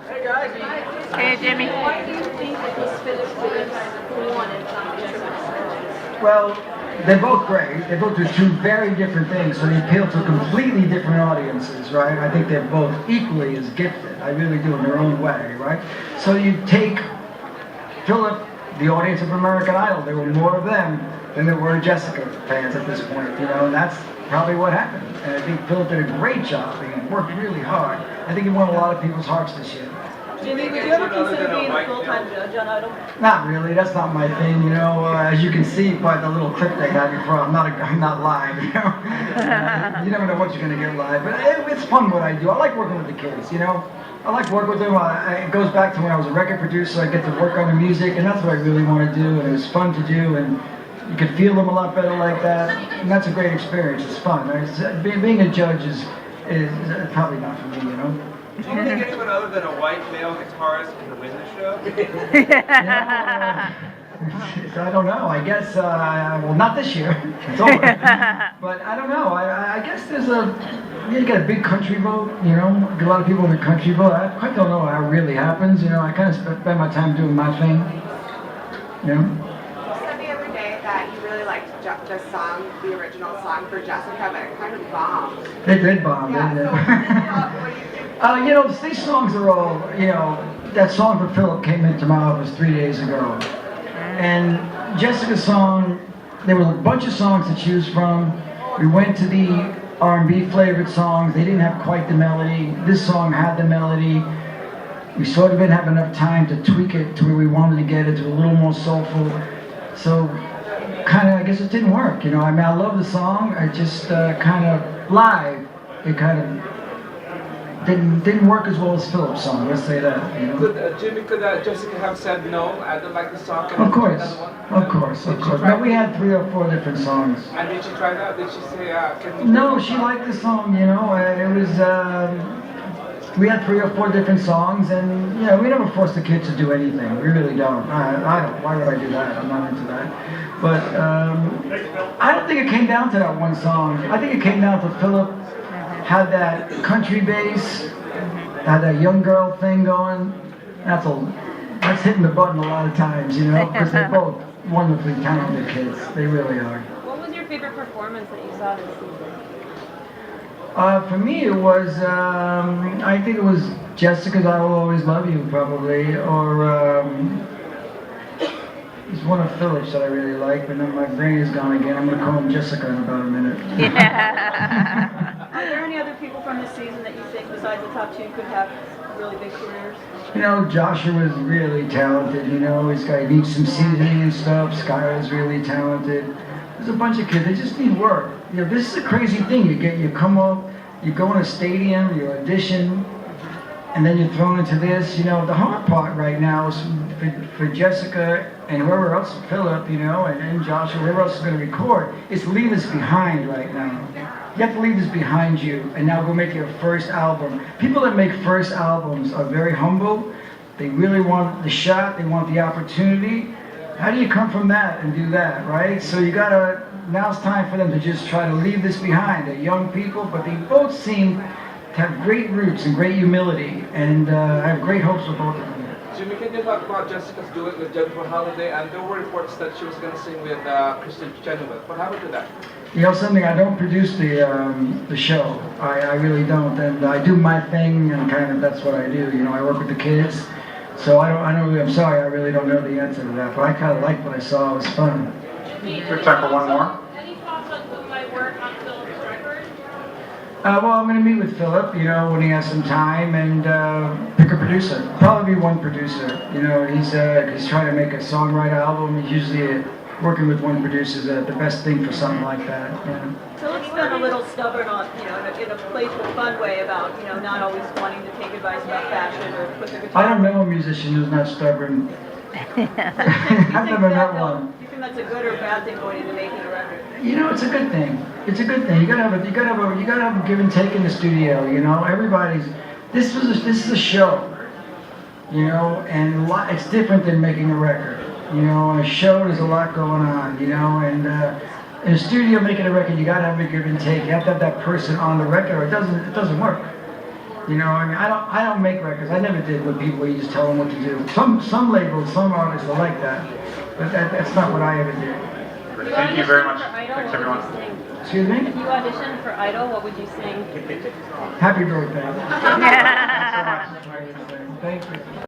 Hey guys. Hey Jimmy. Why do you think it was Philip Williams who won and not Jessica? Well, they're both great. They both do two very different things, so they appeal to completely different audiences, right? I think they're both equally as gifted. I really do in their own way, right? So you take Philip, the audience of American Idol, there were more of them than there were Jessica fans at this point, and that's probably what happened. And I think Philip did a great job. He worked really hard. I think he won a lot of people's hearts this year. Jimmy, would you ever consider being a full-time judge on Idol? Not really. That's not my thing. As you can see by the little clip they got before, I'm not live. You never know what you're going to get live, but it's fun what I do. I like working with the kids. I like working with them. It goes back to when I was a record producer. I get to work on the music, and that's what I really want to do. And it was fun to do, and you can feel them a lot better like that. And that's a great experience. It's fun. Being a judge is probably not for me. Do you think anyone other than a white male guitarist can win the show? I don't know. I guess, well, not this year. It's over. But I don't know. I guess you get a big country vote, a lot of people in the country vote. I quite don't know how it really happens. I kind of spend my time doing my thing. You said the other day that you really liked the song, the original song for Jessica, but it kind of bombed. It did bomb, Yeah, didn't it? what do you think? These songs are all, that song for Philip came into my office 3 days ago. And Jessica's song, there were a bunch of songs to choose from. We went to the R&B flavored songs. They didn't have quite the melody. This song had the melody. We sort of didn't have enough time to tweak it to where we wanted to get it to a little more soulful. So I guess it didn't work. I love the song. I just kind of live, it kind of didn't work as well as Philip's song. Let's say that. Jimmy, could Jessica have said no? I don't like the song. Of course. No, we had 3 or 4 different songs. And did she try that? Did she say, can we? No, she liked the song. It was. We had 3 or 4 different songs, and we never force the kids to do anything. We really don't. I don't. Why would I do that? I'm not into that. But I don't think it came down to that one song. I think it came down to Philip had that country bass, had that young girl thing going. That's hitting the button a lot of times, because they're both wonderfully talented kids. They really are. What was your favorite performance that you saw this season? For me, it was, I think it was Jessica's I Will Always Love You, probably, or there's one of Philip's that I really like, but then my brain is gone again. I'm going to call him Jessica in about a minute. Are there any other people from this season that you think, besides the top 2, could have really big careers? Joshua is really talented, he needs some seasoning and stuff. Skylar's really talented. There's a bunch of kids, they just need work. This is a crazy thing. You come up, you go in a stadium, you audition, and then you're thrown into this. The hard part right now is for Jessica and whoever else, Philip, and Joshua, whoever else is going to record, is to leave this behind right now. You have to leave this behind you and now go make your first album. People that make first albums are very humble. They really want the shot. They want the opportunity. How do you come from that and do that, right? So now it's time for them to just try to leave this behind. They're young people, but they both seem to have great roots and great humility, and I have great hopes for both of them. Jimmy, can you talk about Jessica's duet with Jennifer Holliday? And there were reports that she was going to sing with Kristen Chenoweth. What happened to that? Something, I don't produce the show. I really don't, and I do my thing, and kind of that's what I do. I work with the kids, so I'm sorry, I really don't know the answer to that, but I kind of liked what I saw. It was fun. Good time for one more. Any thoughts on who might work on Philip's record? Well, I'm going to meet with Philip, when he has some time, and pick a producer. Probably be one producer. He's trying to make a songwriter album. He's usually working with one producer is the best thing for something like that. Philip's been a little stubborn on, in a playful, fun way about, not always wanting to take advice about fashion or put the guitar. I don't know a musician who's not stubborn. I've never met one. Do you think that's a good or bad thing going into making a record? It's a good thing. It's a good thing. You gotta have a give and take in the studio. This is a show. And it's different than making a record. In a show there's a lot going on. And in a studio making a record, you gotta have a give and take. You have to have that person on the record, or it doesn't work. You know, I mean, I don't make records. I never did with people where you just tell them what to do. Some labels, some artists are like that, but that's not what I ever did. Thank you very much. For Idol, Thanks, what would everyone. you sing? Excuse me? If you auditioned for Idol, what would you sing? Happy birthday. Thank you so much. Thank you.